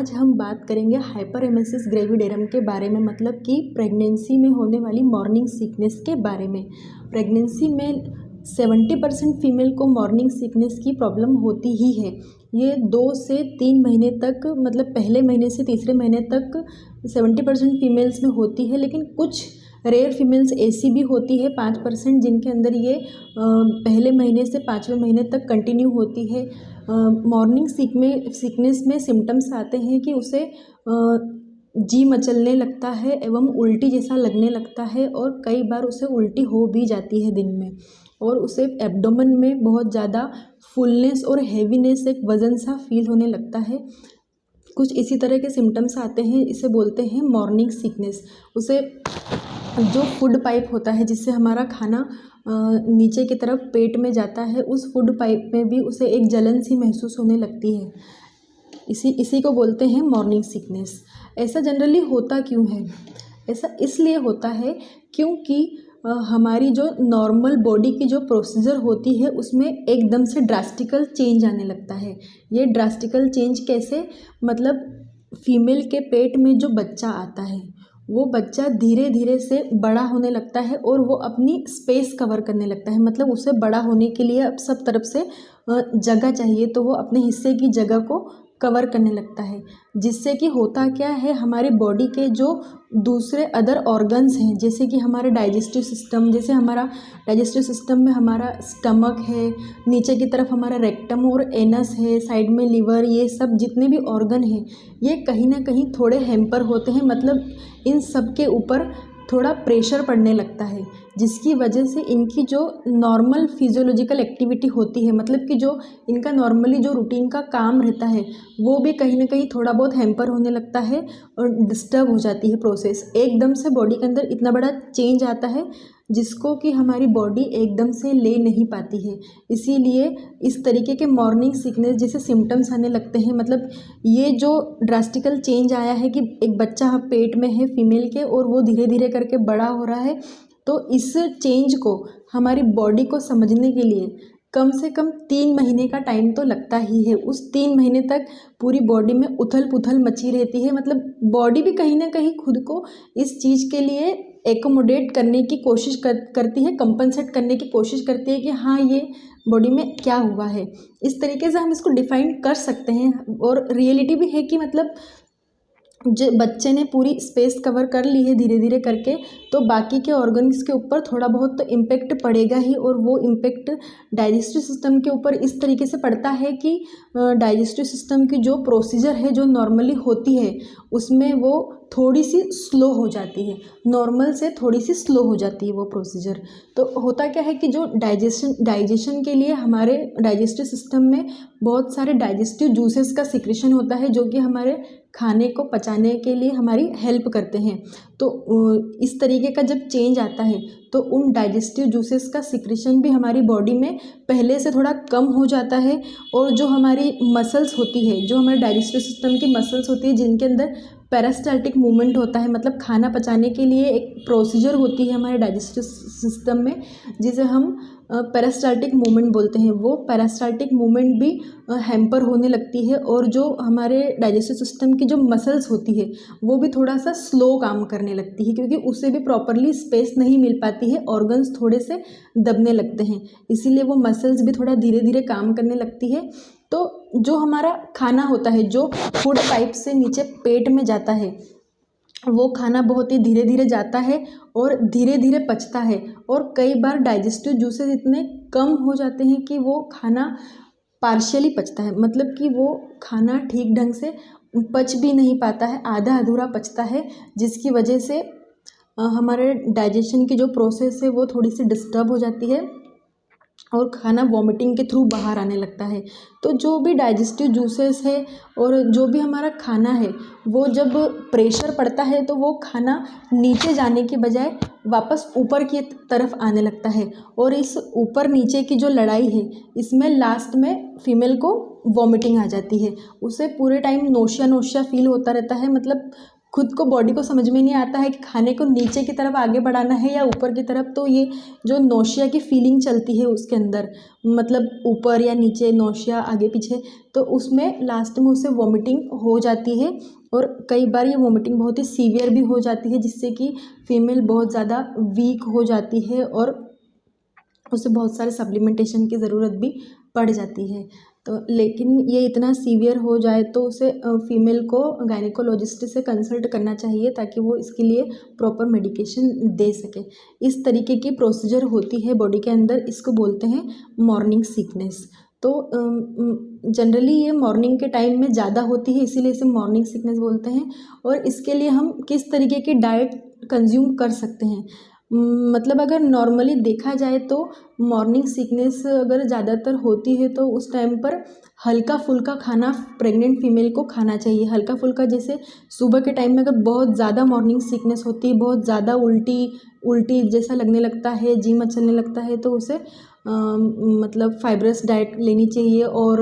आज हम बात करेंगे हाइपरेमेसिस ग्रेविडेरम के बारे में, मतलब कि प्रेगनेंसी में होने वाली मॉर्निंग सिकनेस के बारे में। प्रेगनेंसी में 70% फीमेल को मॉर्निंग सिकनेस की प्रॉब्लम होती ही है। ये 2 से 3 महीने तक, मतलब पहले महीने से तीसरे महीने तक 70% फीमेल्स में होती है, लेकिन कुछ रेयर फीमेल्स ऐसी भी होती है 5% जिनके अंदर ये पहले महीने से 5वें महीने तक कंटिन्यू होती है। मॉर्निंग सिकनेस में सिम्टम्स आते हैं कि उसे जी मचलने लगता है एवं उल्टी जैसा लगने लगता है, और कई बार उसे उल्टी हो भी जाती है दिन में, और उसे एब्डोमेन में बहुत ज़्यादा फुलनेस और हैवीनेस, एक वज़न सा फील होने लगता है। कुछ इसी तरह के सिम्टम्स आते हैं, इसे बोलते हैं मॉर्निंग सिकनेस। उसे जो फूड पाइप होता है जिससे हमारा खाना नीचे की तरफ पेट में जाता है, उस फूड पाइप में भी उसे एक जलन सी महसूस होने लगती है। इसी को बोलते हैं मॉर्निंग सिकनेस। ऐसा जनरली होता क्यों है? ऐसा इसलिए होता है क्योंकि हमारी जो नॉर्मल बॉडी की जो प्रोसीजर होती है उसमें एकदम से ड्रास्टिकल चेंज आने लगता है। ये ड्रास्टिकल चेंज कैसे? मतलब फीमेल के पेट में जो बच्चा आता है वो बच्चा धीरे धीरे से बड़ा होने लगता है और वो अपनी स्पेस कवर करने लगता है। मतलब उसे बड़ा होने के लिए अब सब तरफ से जगह चाहिए, तो वो अपने हिस्से की जगह को कवर करने लगता है। जिससे कि होता क्या है, हमारी बॉडी के जो दूसरे अदर ऑर्गन्स हैं, जैसे कि हमारा डाइजेस्टिव सिस्टम, जैसे हमारा डाइजेस्टिव सिस्टम में हमारा स्टमक है, नीचे की तरफ हमारा रेक्टम और एनस है, साइड में लिवर, ये सब जितने भी ऑर्गन हैं ये कहीं ना कहीं थोड़े हैम्पर होते हैं। मतलब इन सब के ऊपर थोड़ा प्रेशर पड़ने लगता है, जिसकी वजह से इनकी जो नॉर्मल फिजियोलॉजिकल एक्टिविटी होती है, मतलब कि जो इनका नॉर्मली जो रूटीन का काम रहता है, वो भी कहीं ना कहीं थोड़ा बहुत हैम्पर होने लगता है और डिस्टर्ब हो जाती है प्रोसेस। एकदम से बॉडी के अंदर इतना बड़ा चेंज आता है जिसको कि हमारी बॉडी एकदम से ले नहीं पाती है। इसीलिए इस तरीके के मॉर्निंग सिकनेस जैसे सिम्टम्स आने लगते हैं। मतलब ये जो ड्रास्टिकल चेंज आया है कि एक बच्चा पेट में है फीमेल के और वो धीरे धीरे करके बड़ा हो रहा है, तो इस चेंज को हमारी बॉडी को समझने के लिए कम से कम 3 महीने का टाइम तो लगता ही है। उस 3 महीने तक पूरी बॉडी में उथल पुथल मची रहती है। मतलब बॉडी भी कहीं ना कहीं खुद को इस चीज़ के लिए एकोमोडेट करने की कोशिश करती है, कंपनसेट करने की कोशिश करती है कि हाँ ये बॉडी में क्या हुआ है। इस तरीके से हम इसको डिफाइन कर सकते हैं। और रियलिटी भी है कि मतलब जो बच्चे ने पूरी स्पेस कवर कर ली है धीरे धीरे करके, तो बाकी के ऑर्गन्स के ऊपर थोड़ा बहुत तो इम्पेक्ट पड़ेगा ही, और वो इम्पेक्ट डाइजेस्टिव सिस्टम के ऊपर इस तरीके से पड़ता है कि डाइजेस्टिव सिस्टम की जो प्रोसीजर है जो नॉर्मली होती है उसमें वो थोड़ी सी स्लो हो जाती है, नॉर्मल से थोड़ी सी स्लो हो जाती है वो प्रोसीजर। तो होता क्या है कि जो डाइजेशन के लिए हमारे डाइजेस्टिव सिस्टम में बहुत सारे डाइजेस्टिव जूसेस का सिक्रेशन होता है जो कि हमारे खाने को पचाने के लिए हमारी हेल्प करते हैं। तो इस तरीके का जब चेंज आता है तो उन डाइजेस्टिव जूसेस का सिक्रेशन भी हमारी बॉडी में पहले से थोड़ा कम हो जाता है। और जो हमारी मसल्स होती है, जो हमारे डाइजेस्टिव सिस्टम की मसल्स होती है जिनके अंदर पेरिस्टाल्टिक मूवमेंट होता है, मतलब खाना पचाने के लिए एक प्रोसीजर होती है हमारे डाइजेस्टिव सिस्टम में जिसे हम पेरिस्टाल्टिक मूवमेंट बोलते हैं, वो पेरिस्टाल्टिक मूवमेंट भी हैम्पर होने लगती है। और जो हमारे डाइजेस्टिव सिस्टम की जो मसल्स होती है वो भी थोड़ा सा स्लो काम करने लगती है, क्योंकि उसे भी प्रॉपरली स्पेस नहीं मिल पाती है, ऑर्गन्स थोड़े से दबने लगते हैं, इसीलिए वो मसल्स भी थोड़ा धीरे धीरे काम करने लगती है। तो जो हमारा खाना होता है जो फूड पाइप से नीचे पेट में जाता है, वो खाना बहुत ही धीरे धीरे जाता है और धीरे धीरे पचता है, और कई बार डाइजेस्टिव जूसेस इतने कम हो जाते हैं कि वो खाना पार्शियली पचता है, मतलब कि वो खाना ठीक ढंग से पच भी नहीं पाता है, आधा अधूरा पचता है, जिसकी वजह से हमारे डाइजेशन की जो प्रोसेस है वो थोड़ी सी डिस्टर्ब हो जाती है और खाना वॉमिटिंग के थ्रू बाहर आने लगता है। तो जो भी डाइजेस्टिव जूसेस है और जो भी हमारा खाना है वो जब प्रेशर पड़ता है तो वो खाना नीचे जाने के बजाय वापस ऊपर की तरफ आने लगता है, और इस ऊपर नीचे की जो लड़ाई है इसमें लास्ट में फीमेल को वॉमिटिंग आ जाती है। उसे पूरे टाइम नोशिया फील होता रहता है, मतलब खुद को बॉडी को समझ में नहीं आता है कि खाने को नीचे की तरफ आगे बढ़ाना है या ऊपर की तरफ, तो ये जो नौशिया की फीलिंग चलती है उसके अंदर, मतलब ऊपर या नीचे, नौशिया आगे पीछे, तो उसमें लास्ट में उसे वॉमिटिंग हो जाती है। और कई बार ये वॉमिटिंग बहुत ही सीवियर भी हो जाती है, जिससे कि फीमेल बहुत ज़्यादा वीक हो जाती है और उसे बहुत सारे सप्लीमेंटेशन की ज़रूरत भी पड़ जाती है। तो लेकिन ये इतना सीवियर हो जाए तो उसे फीमेल को गायनेकोलॉजिस्ट से कंसल्ट करना चाहिए, ताकि वो इसके लिए प्रॉपर मेडिकेशन दे सके। इस तरीके की प्रोसीजर होती है बॉडी के अंदर, इसको बोलते हैं मॉर्निंग सिकनेस। तो जनरली ये मॉर्निंग के टाइम में ज़्यादा होती है, इसीलिए इसे मॉर्निंग सिकनेस बोलते हैं। और इसके लिए हम किस तरीके की डाइट कंज्यूम कर सकते हैं, मतलब अगर नॉर्मली देखा जाए तो मॉर्निंग सिकनेस अगर ज़्यादातर होती है तो उस टाइम पर हल्का फुल्का खाना प्रेग्नेंट फीमेल को खाना चाहिए। हल्का फुल्का जैसे सुबह के टाइम में अगर बहुत ज़्यादा मॉर्निंग सिकनेस होती है, बहुत ज़्यादा उल्टी जैसा लगने लगता है, जी मचलने लगता है, तो उसे मतलब फाइब्रस डाइट लेनी चाहिए। और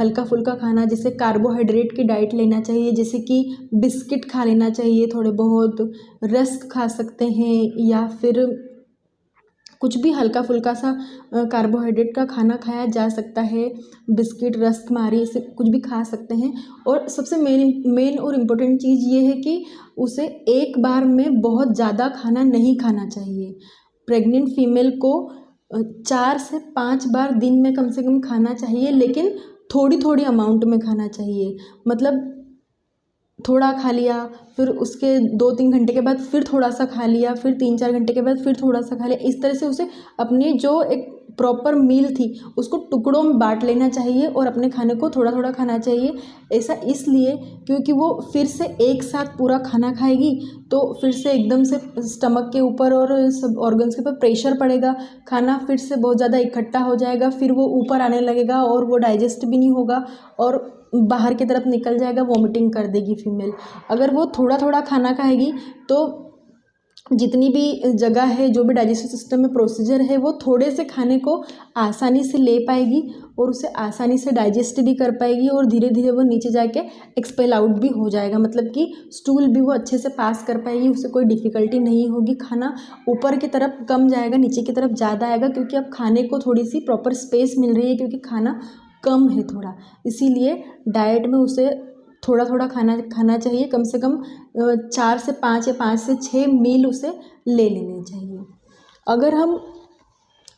हल्का फुल्का खाना जैसे कार्बोहाइड्रेट की डाइट लेना चाहिए, जैसे कि बिस्किट खा लेना चाहिए, थोड़े बहुत रस्क खा सकते हैं, या फिर कुछ भी हल्का फुल्का सा कार्बोहाइड्रेट का खाना खाया जा सकता है। बिस्किट, रस्क, मारी, इसे कुछ भी खा सकते हैं। और सबसे मेन और इम्पोर्टेंट चीज़ ये है कि उसे एक बार में बहुत ज़्यादा खाना नहीं खाना चाहिए। प्रेग्नेंट फीमेल को 4 से 5 बार दिन में कम से कम खाना चाहिए, लेकिन थोड़ी थोड़ी अमाउंट में खाना चाहिए। मतलब थोड़ा खा लिया, फिर उसके 2-3 घंटे के बाद फिर थोड़ा सा खा लिया, फिर 3-4 घंटे के बाद फिर थोड़ा सा खा लिया। इस तरह से उसे अपनी जो एक प्रॉपर मील थी उसको टुकड़ों में बांट लेना चाहिए और अपने खाने को थोड़ा थोड़ा खाना चाहिए। ऐसा इसलिए क्योंकि वो फिर से एक साथ पूरा खाना खाएगी तो फिर से एकदम से स्टमक के ऊपर और सब ऑर्गन्स के ऊपर प्रेशर पड़ेगा, खाना फिर से बहुत ज़्यादा इकट्ठा हो जाएगा, फिर वो ऊपर आने लगेगा और वो डाइजेस्ट भी नहीं होगा और बाहर की तरफ निकल जाएगा, वॉमिटिंग कर देगी फीमेल। अगर वो थोड़ा थोड़ा खाना खाएगी तो जितनी भी जगह है, जो भी डाइजेस्टिव सिस्टम में प्रोसीजर है, वो थोड़े से खाने को आसानी से ले पाएगी और उसे आसानी से डाइजेस्ट भी कर पाएगी और धीरे धीरे वो नीचे जाके एक्सपेल आउट भी हो जाएगा, मतलब कि स्टूल भी वो अच्छे से पास कर पाएगी, उसे कोई डिफ़िकल्टी नहीं होगी। खाना ऊपर की तरफ कम जाएगा, नीचे की तरफ ज़्यादा आएगा, क्योंकि अब खाने को थोड़ी सी प्रॉपर स्पेस मिल रही है, क्योंकि खाना कम है थोड़ा। इसीलिए डाइट में उसे थोड़ा थोड़ा खाना चाहिए, कम से कम 4 से 5 या 5 से 6 मील उसे ले लेने चाहिए। अगर हम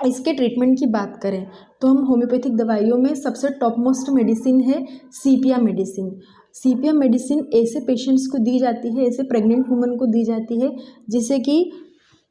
इसके ट्रीटमेंट की बात करें तो हम होम्योपैथिक दवाइयों में सबसे टॉप मोस्ट मेडिसिन है सीपिया मेडिसिन। सीपिया मेडिसिन ऐसे पेशेंट्स को दी जाती है, ऐसे प्रेग्नेंट वुमन को दी जाती है जिसे कि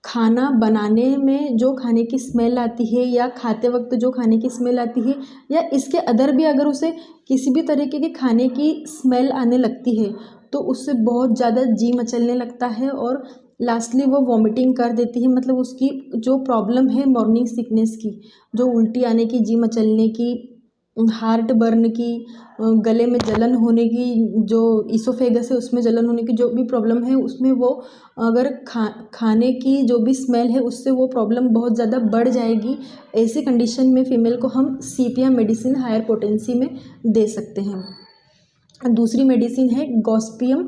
खाना बनाने में जो खाने की स्मेल आती है या खाते वक्त जो खाने की स्मेल आती है, या इसके अदर भी अगर उसे किसी भी तरीके के खाने की स्मेल आने लगती है तो उससे बहुत ज़्यादा जी मचलने लगता है और लास्टली वो वॉमिटिंग कर देती है। मतलब उसकी जो प्रॉब्लम है मॉर्निंग सिकनेस की, जो उल्टी आने की, जी मचलने की, हार्ट बर्न की, गले में जलन होने की, जो ईसोफेगस है उसमें जलन होने की जो भी प्रॉब्लम है, उसमें वो अगर खाने की जो भी स्मेल है उससे वो प्रॉब्लम बहुत ज़्यादा बढ़ जाएगी। ऐसी कंडीशन में फीमेल को हम सीपिया मेडिसिन हायर पोटेंसी में दे सकते हैं। दूसरी मेडिसिन है गॉस्पियम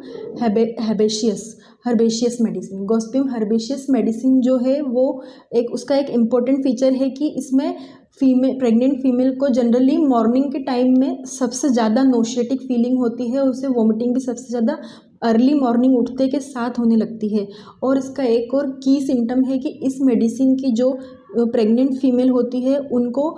हर्बेशियस मेडिसिन। गॉस्पियम हर्बेशियस मेडिसिन जो है वो उसका एक इम्पॉर्टेंट फीचर है कि इसमें प्रेग्नेंट फीमेल को जनरली मॉर्निंग के टाइम में सबसे ज़्यादा नोशिएटिक फीलिंग होती है, उसे वॉमिटिंग भी सबसे ज़्यादा अर्ली मॉर्निंग उठते के साथ होने लगती है। और इसका एक और की सिम्टम है कि इस मेडिसिन की जो प्रेग्नेंट फीमेल होती है उनको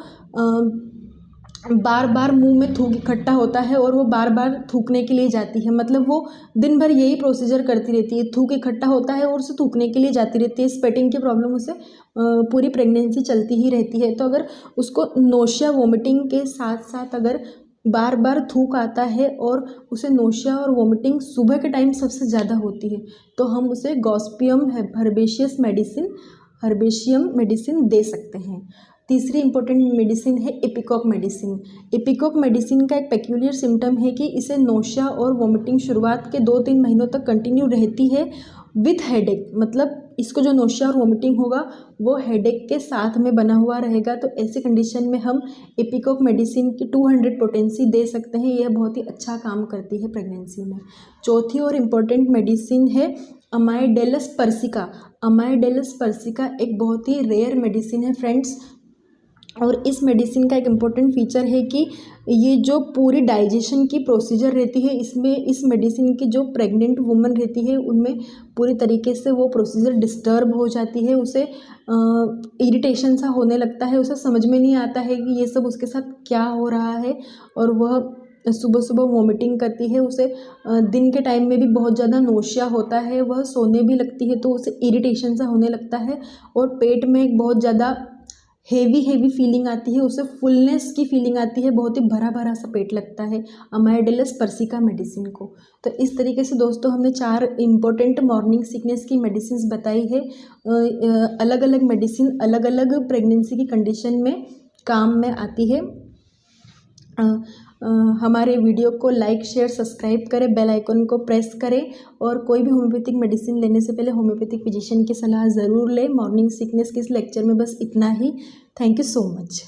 बार बार मुंह में थूक इकट्ठा होता है और वो बार बार थूकने के लिए जाती है। मतलब वो दिन भर यही प्रोसीजर करती रहती है, थूक इकट्ठा होता है और उसे थूकने के लिए जाती रहती है। स्वेटिंग की प्रॉब्लम उसे पूरी प्रेगनेंसी चलती ही रहती है। तो अगर उसको नोशिया वोमिटिंग के साथ साथ अगर बार बार थूक आता है और उसे नोशिया और वोमिटिंग सुबह के टाइम सबसे ज़्यादा होती है तो हम उसे गॉस्पियम हर्बेशियम मेडिसिन दे सकते हैं। तीसरी इंपॉर्टेंट मेडिसिन है एपिकॉक मेडिसिन। एपिकॉक मेडिसिन का एक पेक्यूलियर सिम्टम है कि इसे नोशिया और वोमिटिंग शुरुआत के 2-3 महीनों तक कंटिन्यू रहती है। विथ हेडेक, मतलब इसको जो नोशिया और वोमिटिंग होगा वो हेडेक के साथ में बना हुआ रहेगा। तो ऐसे कंडीशन में हम एपिकोक मेडिसिन की 200 पोटेंसी दे सकते हैं। यह बहुत ही अच्छा काम करती है प्रेगनेंसी में। चौथी और इम्पोर्टेंट मेडिसिन है अमाइडेलस पर्सिका। अमाइडेलस पर्सिका एक बहुत ही रेयर मेडिसिन है फ्रेंड्स, और इस मेडिसिन का एक इम्पोर्टेंट फीचर है कि ये जो पूरी डाइजेशन की प्रोसीजर रहती है, इसमें इस मेडिसिन की जो प्रेग्नेंट वुमन रहती है उनमें पूरी तरीके से वो प्रोसीजर डिस्टर्ब हो जाती है। उसे इरिटेशन सा होने लगता है, उसे समझ में नहीं आता है कि ये सब उसके साथ क्या हो रहा है, और वह सुबह सुबह वोमिटिंग करती है। उसे दिन के टाइम में भी बहुत ज़्यादा नोशिया होता है, वह सोने भी लगती है तो उसे इरिटेशन सा होने लगता है, और पेट में एक बहुत ज़्यादा हेवी फीलिंग आती है, उसे फुलनेस की फीलिंग आती है, बहुत ही भरा भरा सा पेट लगता है अमाइडेलस पर्सिका मेडिसिन को। तो इस तरीके से दोस्तों हमने 4 इम्पोर्टेंट मॉर्निंग सिकनेस की मेडिसिन बताई है। अलग अलग मेडिसिन अलग अलग प्रेगनेंसी की कंडीशन में काम में आती है। हमारे वीडियो को लाइक शेयर सब्सक्राइब करें, बेल आइकन को प्रेस करें, और कोई भी होम्योपैथिक मेडिसिन लेने से पहले होम्योपैथिक फिजिशियन की सलाह ज़रूर लें। मॉर्निंग सिकनेस के इस लेक्चर में बस इतना ही। Thank you so much.